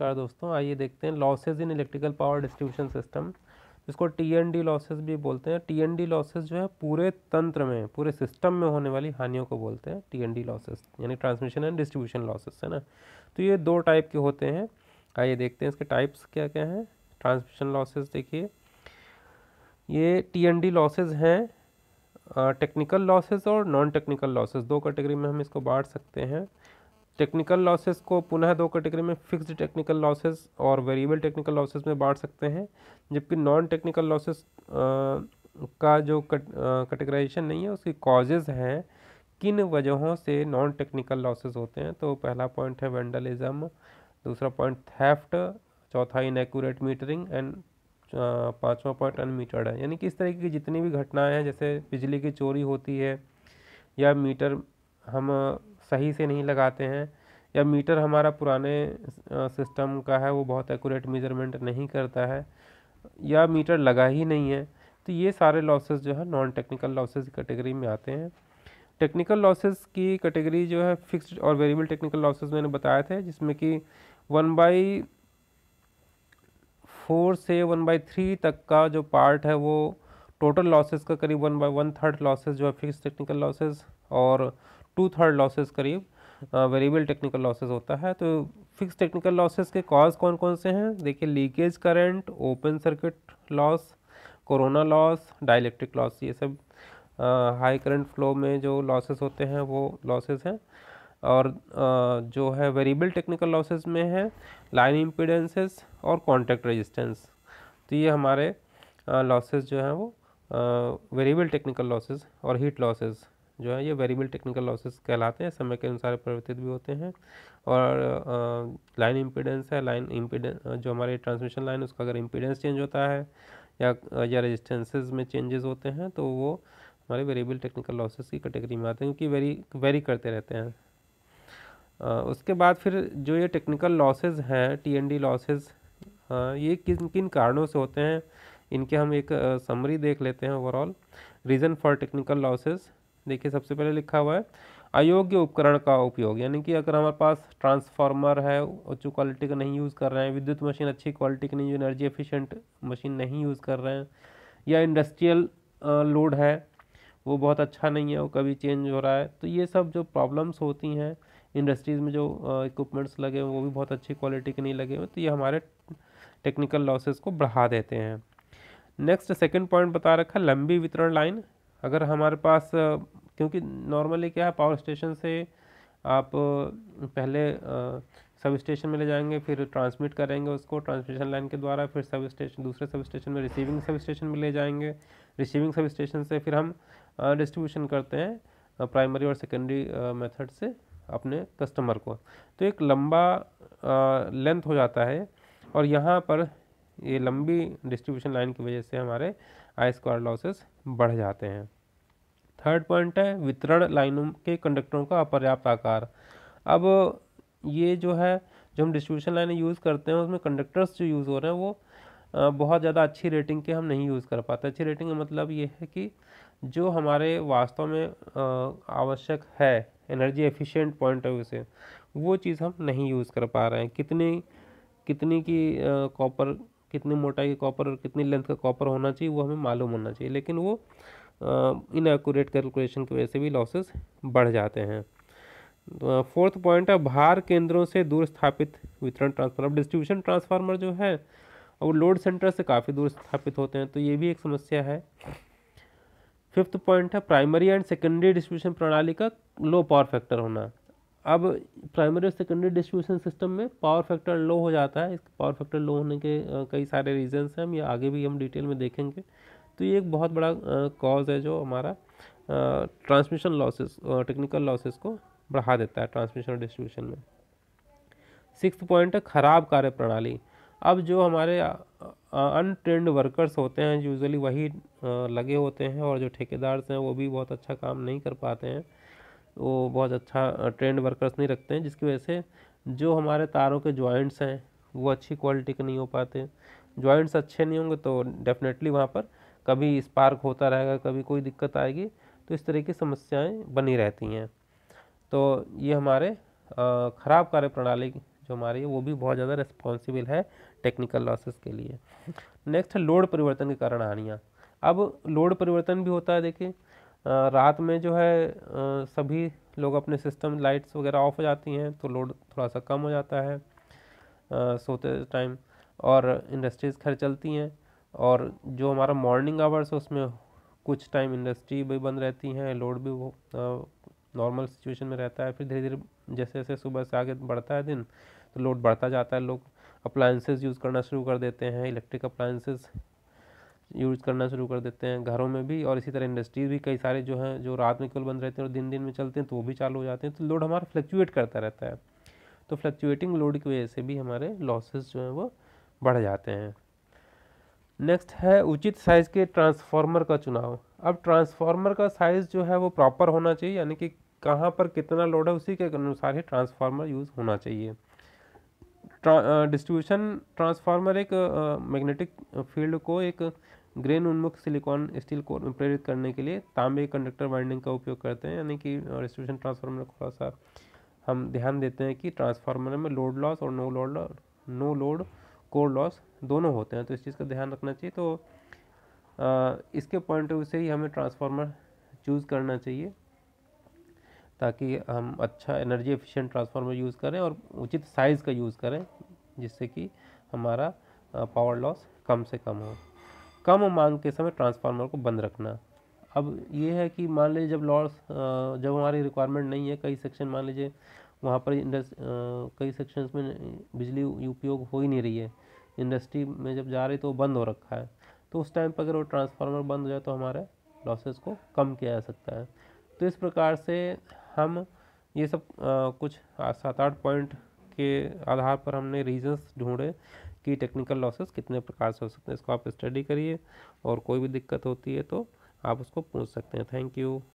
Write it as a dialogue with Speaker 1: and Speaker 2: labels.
Speaker 1: नमस्कार दोस्तों, आइए देखते हैं losses in electrical power distribution system, जिसको टीएनडी लॉसेज भी बोलते हैं। टीएनडी लॉसेज जो है पूरे तंत्र में, पूरे सिस्टम में होने वाली हानियों को बोलते हैं टीएनडी लॉसेज, यानी ट्रांसमिशन एंड डिस्ट्रीब्यूशन लॉसेज, है ना। तो ये दो टाइप के होते हैं। आइए देखते हैं इसके टाइप्स क्या क्या हैं। ट्रांसमिशन लॉसेज देखिए, ये टीएनडी लॉसेज हैं टेक्निकल लॉसेज और नॉन टेक्निकल लॉसेज, दो कैटेगरी में हम इसको बांट सकते हैं। टेक्निकल लॉसेस को पुनः दो कैटेगरी में, फिक्स्ड टेक्निकल लॉसेस और वेरिएबल टेक्निकल लॉसेस में बांट सकते हैं। जबकि नॉन टेक्निकल लॉसेस का जो कैटेगराइजेशन नहीं है, उसकी कॉजेज़ हैं, किन वजहों से नॉन टेक्निकल लॉसेस होते हैं। तो पहला पॉइंट है वेंडलिज्म, दूसरा पॉइंट थेफ्ट, चौथा इनएक्यूरेट मीटरिंग एंड पांचवा पॉइंट अनमीटर्ड है। यानी कि इस तरीके की जितनी भी घटनाएं हैं, जैसे बिजली की चोरी होती है, या मीटर हम सही से नहीं लगाते हैं, या मीटर हमारा पुराने सिस्टम का है, वो बहुत एक्यूरेट मेजरमेंट नहीं करता है, या मीटर लगा ही नहीं है, तो ये सारे लॉसेस जो है नॉन टेक्निकल लॉसेस कैटेगरी में आते हैं। टेक्निकल लॉसेस की कैटेगरी जो है फिक्स्ड और वेरिएबल टेक्निकल लॉसेस मैंने बताया था, जिसमें कि 1/4 से 1/3 तक का जो पार्ट है वो टोटल लॉसेस का करीब 1/1/3 लॉसेस जो है फिक्स टेक्निकल लॉसेस, और 2/3 लॉसेस करीब वेरिएबल टेक्निकल लॉसेस होता है। तो फिक्स टेक्निकल लॉसेस के कॉज कौन कौन से हैं, देखिए leakage current, open circuit loss, corona loss, dielectric loss, ये सब हाई करंट फ्लो में जो लॉसेस होते हैं वो लॉसेस हैं। और जो है वेरिएबल टेक्निकल लॉसेस में है लाइन इम्पीडेंसेस और कॉन्टैक्ट रेजिस्टेंस। तो ये हमारे लॉसेस जो हैं वो वेरिएबल टेक्निकल लॉसेस और हीट लॉसेस जो है ये वेरिएबल टेक्निकल लॉसेस कहलाते हैं, समय के अनुसार परिवर्तित भी होते हैं। और लाइन इम्पीडेंस है, लाइन इम्पीडेंस जो हमारी ट्रांसमिशन लाइन, उसका अगर इम्पीडेंस चेंज होता है या रेजिस्टेंसेस में चेंजेस होते हैं, तो वो हमारे वेरिएबल टेक्निकल लॉसेस की कैटेगरी में आते हैं, क्योंकि वेरी करते रहते हैं। उसके बाद फिर जो ये टेक्निकल लॉसेस हैं, टीएनडी लॉसेस, ये किन किन कारणों से होते हैं, इनके हम एक समरी देख लेते हैं। Overall reason for technical losses, देखिए सबसे पहले लिखा हुआ है अयोग्य उपकरण का उपयोग, यानी कि अगर हमारे पास ट्रांसफार्मर है, उच्च क्वालिटी का नहीं यूज़ कर रहे हैं, विद्युत मशीन अच्छी क्वालिटी की नहीं, जो एनर्जी एफिशिएंट मशीन नहीं यूज़ कर रहे हैं, या इंडस्ट्रियल लोड है वो बहुत अच्छा नहीं है, वो कभी चेंज हो रहा है, तो ये सब जो प्रॉब्लम्स होती हैं, इंडस्ट्रीज़ में जो इक्विपमेंट्स लगे हुए वो भी बहुत अच्छी क्वालिटी के नहीं लगे हुए, तो ये हमारे टेक्निकल लॉसेस को बढ़ा देते हैं। नेक्स्ट सेकंड पॉइंट बता रखा है लंबी वितरण लाइन। अगर हमारे पास क्योंकि नॉर्मली क्या है, पावर स्टेशन से आप पहले सब स्टेशन में ले जाएंगे, फिर ट्रांसमिट करेंगे उसको ट्रांसमिशन लाइन के द्वारा, फिर सब स्टेशन, दूसरे सब स्टेशन में रिसीविंग सब स्टेशन में ले जाएंगे, रिसीविंग सब स्टेशन से फिर हम डिस्ट्रीब्यूशन करते हैं प्राइमरी और सेकेंडरी मेथड से अपने कस्टमर को। तो एक लंबा लेंथ हो जाता है, और यहाँ पर ये लंबी डिस्ट्रीब्यूशन लाइन की वजह से हमारे आई स्क्वायर लॉसेस बढ़ जाते हैं। थर्ड पॉइंट है वितरण लाइनों के कंडक्टरों का अपर्याप्त आकार। अब ये जो है, जो हम डिस्ट्रीब्यूशन लाइनें यूज़ करते हैं, उसमें कंडक्टर्स जो यूज़ हो रहे हैं वो बहुत ज़्यादा अच्छी रेटिंग के हम नहीं यूज़ कर पाते। अच्छी रेटिंग का मतलब ये है कि जो हमारे वास्तव में आवश्यक है energy efficient point of view से, वो चीज़ हम नहीं यूज़ कर पा रहे हैं। कितनी की कॉपर, कितनी मोटाई की कॉपर और कितनी लेंथ का कॉपर होना चाहिए वो हमें मालूम होना चाहिए, लेकिन वो इनएक्यूरेट कैलकुलेशन की वजह से भी लॉसेस बढ़ जाते हैं। फोर्थ पॉइंट है भार केंद्रों से दूर स्थापित वितरण ट्रांसफार्मर। अब डिस्ट्रीब्यूशन ट्रांसफार्मर जो है वो लोड सेंटर से काफ़ी दूर स्थापित होते हैं, तो ये भी एक समस्या है। फिफ्थ पॉइंट है प्राइमरी एंड सेकेंडरी डिस्ट्रीब्यूशन प्रणाली का लो पावर फैक्टर होना। अब प्राइमरी और सेकेंडरी डिस्ट्रीब्यूशन सिस्टम में पावर फैक्टर लो हो जाता है। इस पावर फैक्टर लो होने के कई सारे रीजंस हैं, हम ये आगे भी हम डिटेल में देखेंगे। तो ये एक बहुत बड़ा कॉज है जो हमारा ट्रांसमिशन लॉसेस, टेक्निकल लॉसेस को बढ़ा देता है ट्रांसमिशन और डिस्ट्रीब्यूशन में। सिक्स्थ पॉइंट है खराब कार्य प्रणाली। अब जो हमारे अनट्रेंड वर्कर्स होते हैं, यूजुअली वही लगे होते हैं, और जो ठेकेदार हैं वो भी बहुत अच्छा काम नहीं कर पाते हैं, वो बहुत अच्छा ट्रेंड वर्कर्स नहीं रखते हैं, जिसकी वजह से जो हमारे तारों के जॉइंट्स हैं वो अच्छी क्वालिटी के नहीं हो पाते। जॉइंट्स अच्छे नहीं होंगे तो डेफिनेटली वहाँ पर कभी स्पार्क होता रहेगा, कभी कोई दिक्कत आएगी, तो इस तरह की समस्याएं बनी रहती हैं। तो ये हमारे खराब कार्य प्रणाली जो हमारी है वो भी बहुत ज़्यादा रिस्पॉन्सिबल है टेक्निकल लॉसेस के लिए। नेक्स्ट है लोड परिवर्तन के कारण हानियाँ। अब लोड परिवर्तन भी होता है, देखिए रात में जो है सभी लोग अपने सिस्टम लाइट्स वगैरह ऑफ हो जाती हैं तो लोड थोड़ा सा कम हो जाता है सोते टाइम, और इंडस्ट्रीज़ खैर चलती हैं, और जो हमारा मॉर्निंग आवर्स है उसमें कुछ टाइम इंडस्ट्री भी बंद रहती हैं, लोड भी वो नॉर्मल सिचुएशन में रहता है। फिर धीरे धीरे जैसे जैसे सुबह से आगे बढ़ता है दिन तो लोड बढ़ता जाता है, लोग अप्लायंसेस यूज़ करना शुरू कर देते हैं, इलेक्ट्रिक अप्लायंसेस यूज़ करना शुरू कर देते हैं घरों में भी, और इसी तरह इंडस्ट्रीज भी कई सारे जो हैं जो रात में केवल बंद रहते हैं और दिन दिन में चलते हैं तो वो भी चालू हो जाते हैं, तो लोड हमारा फ्लक्चुएट करता रहता है। तो फ्लक्चुएटिंग लोड की वजह से भी हमारे लॉसेस जो हैं वो बढ़ जाते हैं। नेक्स्ट है उचित साइज़ के ट्रांसफार्मर का चुनाव। अब ट्रांसफार्मर का साइज़ जो है वो प्रॉपर होना चाहिए, यानी कि कहाँ पर कितना लोड है उसी के अनुसार ही ट्रांसफार्मर यूज़ होना चाहिए। डिस्ट्रीब्यूशन ट्रांसफार्मर एक मैग्नेटिक फील्ड को एक ग्रेन उन्मुख सिलिकॉन स्टील कोर में प्रेरित करने के लिए तांबे कंडक्टर वाइंडिंग का उपयोग करते हैं, यानी कि डिस्ट्रीब्यूशन ट्रांसफार्मर में थोड़ा सा हम ध्यान देते हैं कि ट्रांसफार्मर में लोड लॉस और नो लोड कोर लॉस दोनों होते हैं, तो इस चीज़ का ध्यान रखना चाहिए। तो इसके पॉइंट ऑफ व्यू से ही हमें ट्रांसफार्मर चूज़ करना चाहिए ताकि हम अच्छा एनर्जी एफिशिएंट ट्रांसफार्मर यूज़ करें और उचित साइज़ का यूज़ करें, जिससे कि हमारा पावर लॉस कम से कम हो। कम मांग के समय ट्रांसफार्मर को बंद रखना। अब ये है कि मान लीजिए जब हमारी रिक्वायरमेंट नहीं है, कई सेक्शन मान लीजिए वहाँ पर कई सेक्शंस में बिजली उपयोग हो ही नहीं रही है, इंडस्ट्री में जब जा रही तो बंद हो रखा है, तो उस टाइम पर अगर वो ट्रांसफार्मर बंद हो जाए तो हमारे लॉसेस को कम किया जा सकता है। तो इस प्रकार से हम ये सब कुछ 7-8 पॉइंट के आधार पर हमने रीजंस ढूंढे कि टेक्निकल लॉसेस कितने प्रकार से हो सकते हैं। इसको आप स्टडी करिए और कोई भी दिक्कत होती है तो आप उसको पूछ सकते हैं। Thank you.